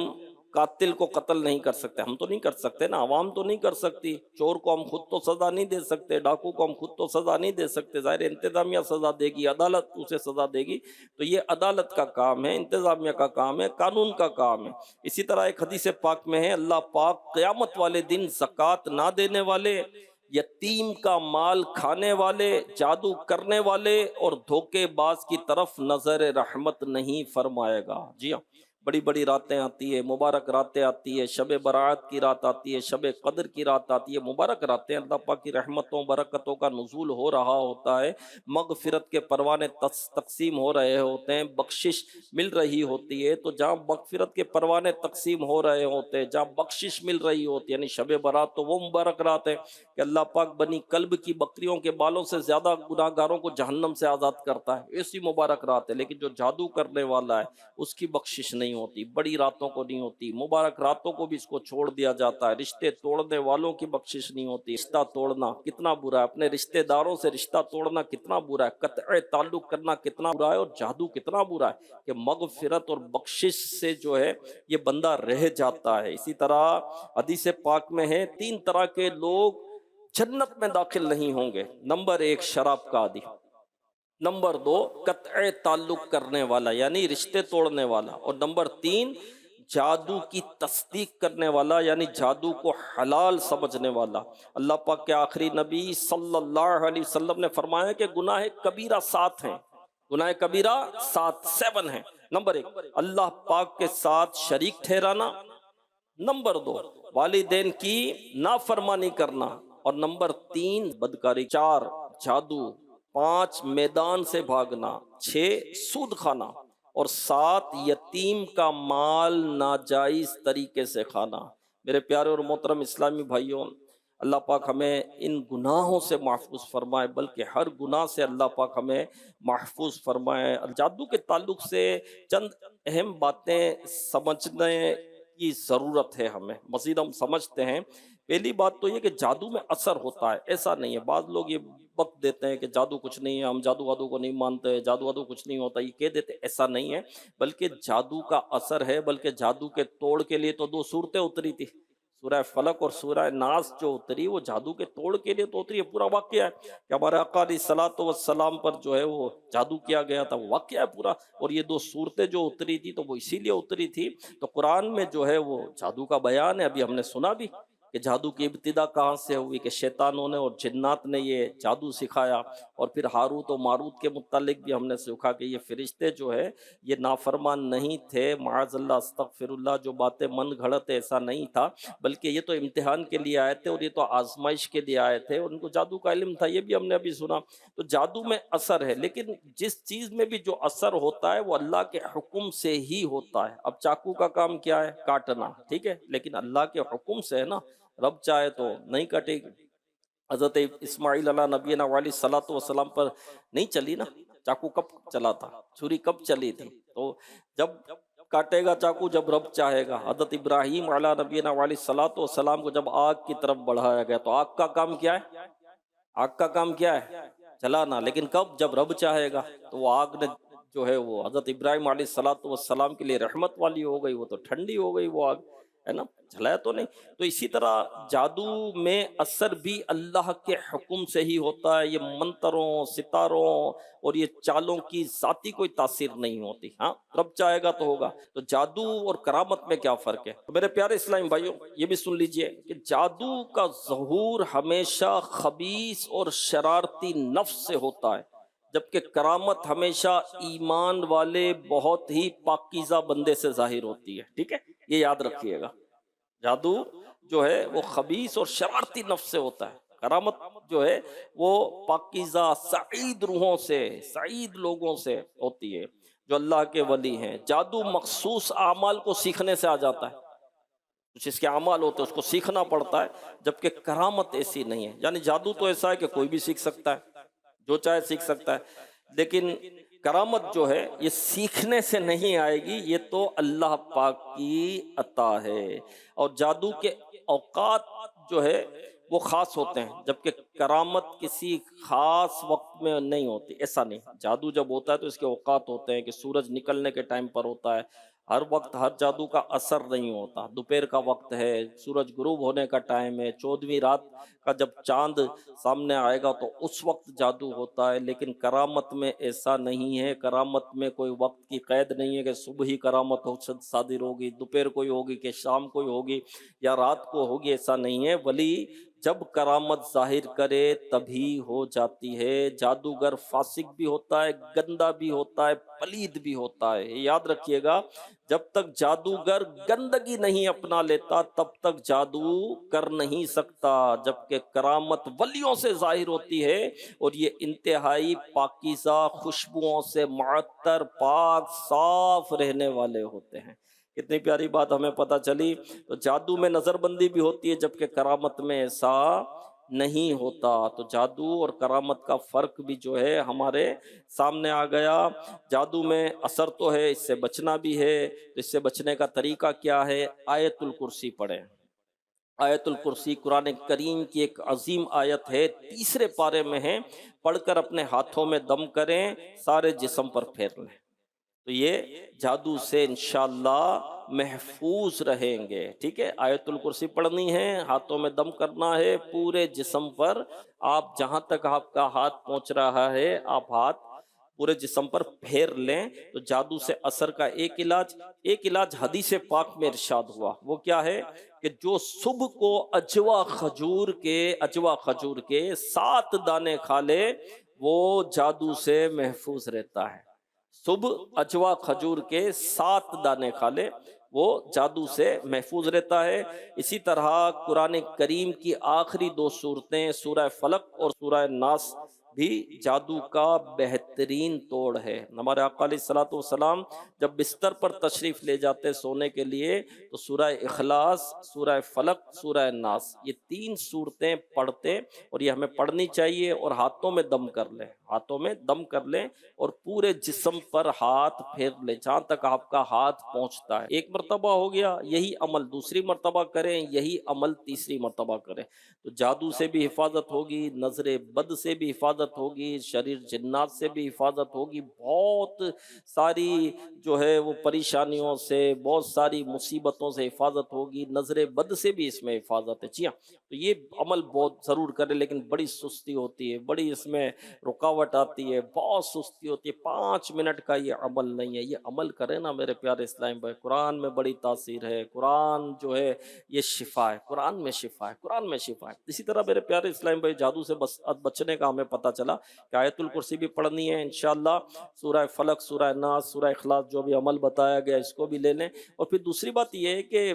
قاتل کو قتل نہیں کر سکتے، ہم تو نہیں کر سکتے نا، عوام تو نہیں کر سکتی، چور کو ہم خود تو سزا نہیں دے سکتے، ڈاکو کو ہم خود تو سزا نہیں دے سکتے، ظاہر انتظامیہ سزا دے گی، عدالت اسے سزا دے گی، تو یہ عدالت کا کام ہے، انتظامیہ کا کام ہے، قانون کا کام ہے۔ اسی طرح ایک حدیث پاک میں ہے اللہ پاک قیامت والے دن زکوٰۃ نہ دینے والے، یتیم کا مال کھانے والے، جادو کرنے والے اور دھوکے باز کی طرف نظر رحمت نہیں فرمائے گا۔ جی ہاں، بڑی بڑی راتیں آتی ہے، مبارک راتیں آتی ہے، شب برات کی رات آتی ہے، شب قدر کی رات آتی ہے، مبارک راتیں، اللہ پاک کی رحمتوں برکتوں کا نزول ہو رہا ہوتا ہے، مغفرت کے پروانے تقسیم ہو رہے ہوتے ہیں، بخشش مل رہی ہوتی ہے۔ تو جہاں مغفرت کے پروانے تقسیم ہو رہے ہوتے ہیں، جہاں بخشش مل رہی ہوتی ہے، یعنی شب برات تو وہ مبارک رات ہے کہ اللہ پاک بنی کلب کی بکریوں کے بالوں سے زیادہ گناہ گاروں کو جہنم سے آزاد کرتا ہے، ایسی مبارک رات ہے۔ لیکن جو جادو کرنے والا ہے اس کی بخشش نہیں ہوتی، بڑی راتوں کو نہیں ہوتی، مبارک راتوں کو بھی اس کو چھوڑ دیا جاتا ہے، رشتے توڑنے والوں کی بخشش نہیں ہوتی۔ رشتہ توڑنا کتنا برا ہے، اپنے رشتے داروں سے رشتہ توڑنا کتنا برا ہے، قطع تعلق کرنا کتنا برا ہے، اور جادو کتنا برا ہے کہ مغفرت اور بخشش سے جو ہے یہ بندہ رہ جاتا ہے۔ اسی طرح حدیث پاک میں ہے 3 طرح کے لوگ جنت میں داخل نہیں ہوں گے۔ نمبر 1 شراب کا عادی، نمبر 2 قطع تعلق کرنے والا یعنی رشتے توڑنے والا، اور نمبر 3 جادو کی تصدیق کرنے والا یعنی جادو کو حلال سمجھنے والا۔ اللہ پاک کے آخری نبی صلی اللہ علیہ وسلم نے فرمایا کہ گناہ کبیرہ 7 ہیں، گناہ کبیرہ 7 ہیں۔ نمبر 1 اللہ پاک کے ساتھ شریک ٹھہرانا، نمبر 2 والدین کی نافرمانی کرنا، اور نمبر 3 بدکاری، 4 جادو، 5 میدان سے بھاگنا، 6 سود کھانا، اور 7 یتیم کا مال ناجائز طریقے سے کھانا۔ میرے پیارے اور محترم اسلامی بھائیوں، اللہ پاک ہمیں ان گناہوں سے محفوظ فرمائے، بلکہ ہر گناہ سے اللہ پاک ہمیں محفوظ فرمائے۔ جادو کے تعلق سے چند اہم باتیں سمجھنے کی ضرورت ہے، ہمیں مزید ہم سمجھتے ہیں۔ پہلی بات تو یہ کہ جادو میں اثر ہوتا ہے، ایسا نہیں ہے۔ بعض لوگ یہ وقت دیتے ہیں کہ جادو کچھ نہیں ہے، ہم جادو وادو کو نہیں مانتے، جادو وادو کچھ نہیں ہوتا، یہ کہہ دیتے، ایسا نہیں ہے۔ بلکہ جادو کا اثر ہے، بلکہ جادو کے توڑ کے لیے تو 2 صورتیں اتری تھی، سورہ فلق اور سورہ ناس جو اتری وہ جادو کے توڑ کے لیے تو اتری ہے۔ پورا واقعہ ہے کہ ہمارے آقا علیہ الصلوۃ والسلام پر جو ہے وہ جادو کیا گیا تھا، وہ واقعہ ہے پورا، اور یہ 2 صورتیں جو اتری تھی تو وہ اسی لیے اتری تھی۔ تو قرآن میں جو ہے وہ جادو کا بیان ہے، ابھی ہم نے سنا بھی کہ جادو کی ابتدا کہاں سے ہوئی، کہ شیطانوں نے اور جنات نے یہ جادو سکھایا، اور پھر ہاروت و ماروت کے متعلق بھی ہم نے سیکھا کہ یہ فرشتے جو ہے یہ نافرمان نہیں تھے، معاذ اللہ استغفر اللہ، جو باتیں من گھڑت ایسا نہیں تھا، بلکہ یہ تو امتحان کے لیے آئے تھے اور یہ تو آزمائش کے لیے آئے تھے، ان کو جادو کا علم تھا، یہ بھی ہم نے ابھی سنا۔ تو جادو میں اثر ہے، لیکن جس چیز میں بھی جو اثر ہوتا ہے وہ اللہ کے حکم سے ہی ہوتا ہے۔ اب چاقو کا کام کیا ہے؟ کاٹنا، ٹھیک ہے، لیکن اللہ کے حکم سے ہے نا، رب چاہے تو نہیں کٹے گی۔ حضرت اسماعیل علیہ نبینا علیہ الصلوۃ والسلام پر نہیں چلی نا چاقو، کب چلا تھا؟ چھری کب چلی تھی؟ تو جب کاٹے گا چاقو جب رب چاہے گا۔ حضرت ابراہیم علیہ نبینا علیہ الصلوۃ والسلام کو جب آگ کی طرف بڑھایا گیا تو آگ کا کام کیا ہے؟ آگ کا کام کیا ہے؟ جلانا، لیکن کب؟ جب رب چاہے گا۔ تو وہ آگ نے جو ہے وہ حضرت ابراہیم علیہ الصلوۃ والسلام کے لیے رحمت والی ہو گئی، وہ تو ٹھنڈی ہو گئی وہ آگ، ہے نا، جلایا تو نہیں۔ تو اسی طرح جادو میں اثر بھی اللہ کے حکم سے ہی ہوتا ہے، یہ منتروں، ستاروں اور یہ چالوں کی ذاتی کوئی تاثیر نہیں ہوتی، ہاں رب چاہے گا تو ہوگا۔ تو جادو اور کرامت میں کیا فرق ہے؟ تو میرے پیارے اسلامی بھائیوں یہ بھی سن لیجئے کہ جادو کا ظہور ہمیشہ خبیث اور شرارتی نفس سے ہوتا ہے، جبکہ کرامت ہمیشہ ایمان والے بہت ہی پاکیزہ بندے سے ظاہر ہوتی ہے، ٹھیک ہے، یہ یاد رکھیے گا۔ جادو جو ہے وہ خبیث اور شرارتی نفس سے ہوتا ہے، کرامت جو ہے وہ پاکیزہ سعید روحوں سے، سعید لوگوں سے ہوتی ہے جو اللہ کے ولی ہیں۔ جادو مخصوص اعمال کو سیکھنے سے آ جاتا ہے، کچھ اس کے اعمال ہوتے ہیں، اس کو سیکھنا پڑتا ہے، جبکہ کرامت ایسی نہیں ہے. یعنی جادو تو ایسا ہے کہ کوئی بھی سیکھ سکتا ہے، جو چاہے سیکھ سکتا ہے، لیکن کرامت جو ہے یہ سیکھنے سے نہیں آئے گی، یہ تو اللہ پاک کی عطا ہے. اور جادو کے اوقات جو ہے وہ خاص ہوتے ہیں، جبکہ کرامت کسی خاص وقت میں نہیں ہوتی. ایسا نہیں، جادو جب ہوتا ہے تو اس کے اوقات ہوتے ہیں کہ سورج نکلنے کے ٹائم پر ہوتا ہے. ہر وقت ہر جادو کا اثر نہیں ہوتا. دوپہر کا وقت ہے، سورج غروب ہونے کا ٹائم ہے، 14ویں رات کا جب چاند سامنے آئے گا تو اس وقت جادو ہوتا ہے. لیکن کرامت میں ایسا نہیں ہے. کرامت میں کوئی وقت کی قید نہیں ہے کہ صبح ہی کرامت صادر ہوگی، دوپہر کو ہی ہوگی کہ شام کو ہی ہوگی یا رات کو ہوگی، ایسا نہیں ہے. ولی جب کرامت ظاہر کرے تبھی ہو جاتی ہے. جادوگر فاسق بھی ہوتا ہے، گندا بھی ہوتا ہے، پلید بھی ہوتا ہے. یاد رکھیے گا، جب تک جادوگر گندگی نہیں اپنا لیتا تب تک جادو کر نہیں سکتا. جبکہ کرامت ولیوں سے ظاہر ہوتی ہے اور یہ انتہائی پاکیزہ، خوشبوؤں سے معطر، پاک، صاف رہنے والے ہوتے ہیں. کتنی پیاری بات ہمیں پتہ چلی. تو جادو میں نظر بندی بھی ہوتی ہے، جبکہ کرامت میں ایسا نہیں ہوتا. تو جادو اور کرامت کا فرق بھی جو ہے ہمارے سامنے آ گیا. جادو میں اثر تو ہے، اس سے بچنا بھی ہے. تو اس سے بچنے کا طریقہ کیا ہے؟ آیت الکرسی پڑھیں. آیت الکرسی قرآن کریم کی ایک عظیم آیت ہے، تیسرے پارے میں ہے. پڑھ کر اپنے ہاتھوں میں دم کریں، سارے جسم پر پھیر لیں. تو یہ جادو سے انشاءاللہ محفوظ رہیں گے. ٹھیک ہے، آیت الکرسی پڑھنی ہے، ہاتھوں میں دم کرنا ہے، پورے جسم پر. آپ جہاں تک آپ کا ہاتھ پہنچ رہا ہے آپ ہاتھ پورے جسم پر پھیر لیں. تو جادو سے اثر کا ایک علاج حدیث پاک میں ارشاد ہوا. وہ کیا ہے کہ جو صبح کو اجوا کھجور کے 7 دانے کھا لے وہ جادو سے محفوظ رہتا ہے. صبح اجوا کھجور کے 7 دانے کھا لے وہ جادو سے محفوظ رہتا ہے. اسی طرح قرآن کریم کی آخری 2 سورتیں سورہ فلق اور سورہ ناس بھی جادو کا بہترین توڑ ہے. ہمارے آقا علیہ الصلوۃ والسلام جب بستر پر تشریف لے جاتے سونے کے لیے تو سورہ اخلاص، سورہ فلق، سورہ ناس، یہ 3 سورتیں پڑھتے. اور یہ ہمیں پڑھنی چاہیے. اور ہاتھوں میں دم کر لیں، ہاتھوں میں دم کر لیں اور پورے جسم پر ہاتھ پھیر لیں جہاں تک آپ کا ہاتھ پہنچتا ہے. ایک مرتبہ ہو گیا، یہی عمل دوسری مرتبہ کریں، یہی عمل تیسری مرتبہ کریں. تو جادو سے بھی حفاظت ہوگی، نظر بد سے بھی حفاظت ہوگی، شریر جنات سے بھی حفاظت ہوگی، بہت ساری جو ہے وہ پریشانیوں سے، بہت ساری مصیبتوں سے حفاظت ہوگی. نظر بد سے بھی اس میں حفاظت ہے. جی ہاں، تو یہ عمل بہت ضرور کریں، لیکن بڑی سستی ہوتی ہے، بڑی اس میں رکاوٹ آتی ہے، بہت سستی ہوتی ہے. 5 منٹ کا یہ عمل نہیں ہے. یہ عمل کریں نا میرے پیارے اسلام بھائی. قرآن میں بڑی تاثیر ہے. قرآن جو ہے یہ شفا ہے، قرآن میں شفا ہے، قرآن میں شفا ہے. اسی طرح میرے پیارے اسلام بھائی جادو سے بچنے کا ہمیں پتہ چلا کہ آیت الکرسی بھی پڑھنی ہے انشاءاللہ، سورہ فلق، سورہ ناس، سورہ اخلاص، جو بھی عمل بتایا گیا اس کو بھی لے لیں. اور پھر دوسری بات یہ ہے کہ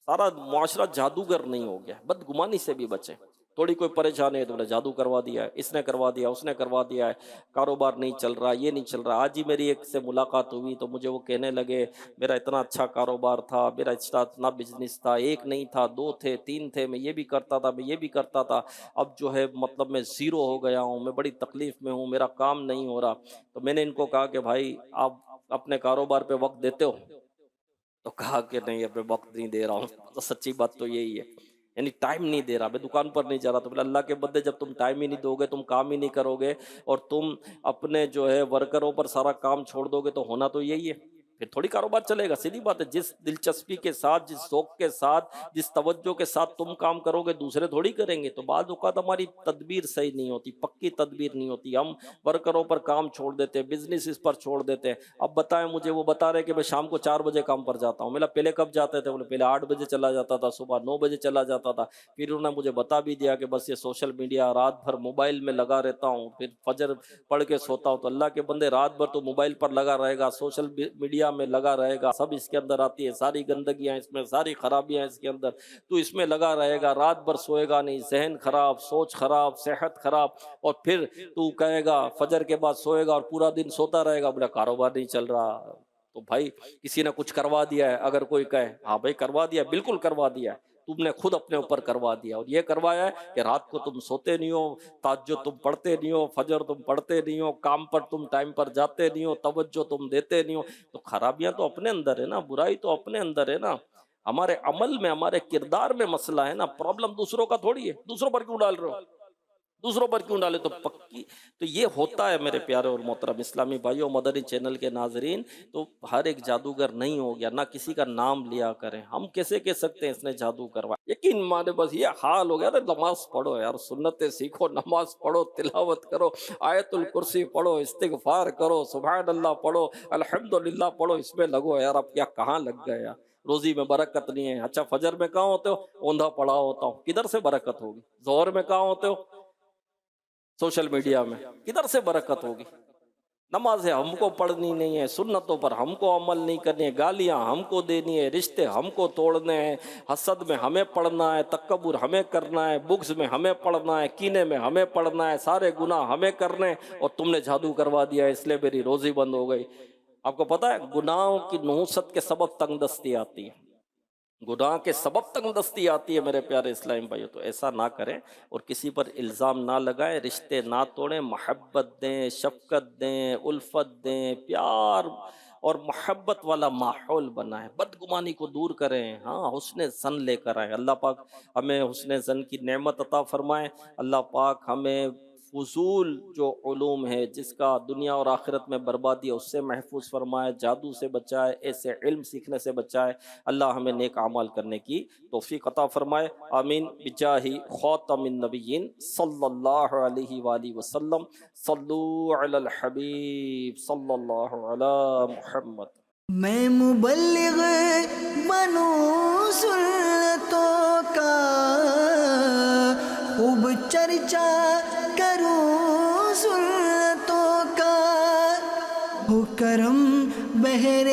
سارا معاشرہ جادوگر نہیں ہو گیا، بدگمانی سے بھی بچیں. تھوڑی کوئی پریشانی ہے تو بولے جادو کروا دیا ہے، اس نے کروا دیا، اس نے کروا دیا ہے، کاروبار نہیں چل رہا، یہ نہیں چل رہا. آج ہی میری ایک سے ملاقات ہوئی تو مجھے وہ کہنے لگے میرا اتنا اچھا کاروبار تھا، میرا اتنا بزنس تھا، 1 نہیں تھا، 2 تھے، 3 تھے، میں یہ بھی کرتا تھا، میں یہ بھی کرتا تھا، اب جو ہے مطلب میں زیرو ہو گیا ہوں، میں بڑی تکلیف میں ہوں، میرا کام نہیں ہو رہا. تو میں نے ان کو کہا کہ بھائی آپ اپنے کاروبار پہ وقت دیتے ہو؟ تو کہا کہ نہیں اب میں وقت نہیں دے رہا ہوں. تو سچی بات تو یہی ہے، یعنی ٹائم نہیں دے رہا، میں دکان پر نہیں جا رہا. تو بولے اللہ کے بندے جب تم ٹائم ہی نہیں دو گے، تم کام ہی نہیں کرو گے اور تم اپنے جو ہے ورکروں پر سارا کام چھوڑ دو گے تو ہونا تو یہی ہے، پھر تھوڑی کاروبار چلے گا. سیدھی بات ہے، جس دلچسپی کے ساتھ، جس ذوق کے ساتھ، جس توجہ کے ساتھ تم کام کرو گے دوسرے تھوڑی کریں گے. تو بعض اوقات ہماری تدبیر صحیح نہیں ہوتی، پکی تدبیر نہیں ہوتی، ہم ورکروں پر کام چھوڑ دیتے ہیں، بزنس اس پر چھوڑ دیتے ہیں. اب بتائیں مجھے، وہ بتا رہے کہ میں شام کو 4 بجے کام پر جاتا ہوں. میں پہلے کب جاتے تھے؟ بولے پہلے 8 بجے چلا جاتا تھا، صبح 9 بجے چلا جاتا تھا. پھر انہوں نے مجھے بتا بھی دیا کہ بس یہ سوشل میڈیا، رات بھر موبائل میں لگا رہتا ہوں، پھر فجر پڑھ کے سوتا ہوں. تو اللہ کے بندے رات بھر تو موبائل پر لگا رہے گا، سوشل میڈیا میں لگا رہے گا، سب اس کے اندر آتی ہے، ساری گندگیاں اس میں، ساری خرابیاں اس کے اندر، تو اس میں لگا رہے گا، رات بھر سوئے گا نہیں، ذہن خراب، سوچ خراب، صحت خراب. اور پھر تو کہے گا فجر کے بعد سوئے گا اور پورا دن سوتا رہے گا، بولا کاروبار نہیں چل رہا. تو بھائی کسی نے کچھ کروا دیا ہے، اگر کوئی کہے ہاں بھائی کروا دیا، بالکل کروا دیا ہے، تم نے خود اپنے اوپر کروا دیا، اور یہ کروایا ہے کہ رات کو تم سوتے نہیں ہو، تہجد تم پڑھتے نہیں ہو، فجر تم پڑھتے نہیں ہو، کام پر تم ٹائم پر جاتے نہیں ہو، توجہ تم دیتے نہیں ہو، تو خرابیاں تو اپنے اندر ہے نا، برائی تو اپنے اندر ہے نا، ہمارے عمل میں، ہمارے کردار میں مسئلہ ہے نا، پرابلم دوسروں کا تھوڑی ہے، دوسروں پر کیوں ڈال رہے ہو، دوسروں پر کیوں ڈالے؟ تو پکی تو یہ ہوتا ہے میرے پیارے اور محترم اسلامی بھائیوں، مدنی چینل کے ناظرین، تو ہر ایک جادوگر نہیں ہو گیا، نہ کسی کا نام لیا کریں، ہم کیسے کہہ سکتے ہیں اس نے جادو کروا، یقین مانے بس یہ حال ہو گیا نا، نماز پڑھو یار، سنتیں سیکھو، نماز پڑھو، تلاوت کرو، آیت الکرسی پڑھو، استغفار کرو، سبحان اللہ پڑھو، الحمدللہ پڑھو، اس میں لگو یار، اب کیا کہاں لگ گئے یار، روزی میں برکت نہیں ہے، اچھا فجر میں کہاں ہوتے ہو؟ اوندھا پڑا ہوتا ہوں، کدھر سے برکت ہوگی؟ ظہر میں کہاں ہوتے ہو؟ سوشل میڈیا میں، کدھر سے برکت ہوگی؟ نمازیں ہم کو پڑھنی نہیں ہے، سنتوں پر ہم کو عمل نہیں کرنی ہے، گالیاں ہم کو دینی ہے، رشتے ہم کو توڑنے ہیں، حسد میں ہمیں پڑھنا ہے، تکبر ہمیں کرنا ہے، بغض میں ہمیں پڑھنا ہے، کینے میں ہمیں پڑھنا ہے، سارے گناہ ہمیں کرنے ہیں، اور تم نے جادو کروا دیا ہے اس لیے میری روزی بند ہو گئی۔ آپ کو پتا ہے گناہوں کی نحوست کے سبب تنگ دستی آتی ہے، گناہ کے سبب تنگ دستی آتی ہے میرے پیارے اسلام بھائیو، تو ایسا نہ کریں اور کسی پر الزام نہ لگائیں، رشتے نہ توڑیں، محبت دیں، شفقت دیں، الفت دیں، پیار اور محبت والا ماحول بنائیں، بدگمانی کو دور کریں، ہاں حسن ظن لے کر آئیں۔ اللہ پاک ہمیں حسن ظن کی نعمت عطا فرمائیں، اللہ پاک ہمیں فضول جو علوم ہے جس کا دنیا اور آخرت میں بربادی ہے اس سے محفوظ فرمائے، جادو سے بچائے، ایسے علم سیکھنے سے بچائے، اللہ ہمیں نیک اعمال کرنے کی توفیق عطا فرمائے، آمین بجاہ خاتم النبیین صلی اللہ علیہ وآلہ وسلم، صلو علی الحبیب صلی اللہ علی محمد۔ میں مبلغ بنوں سنتوں کا، خوب چرچا کروں سنتوں کا، ہو کرم بہر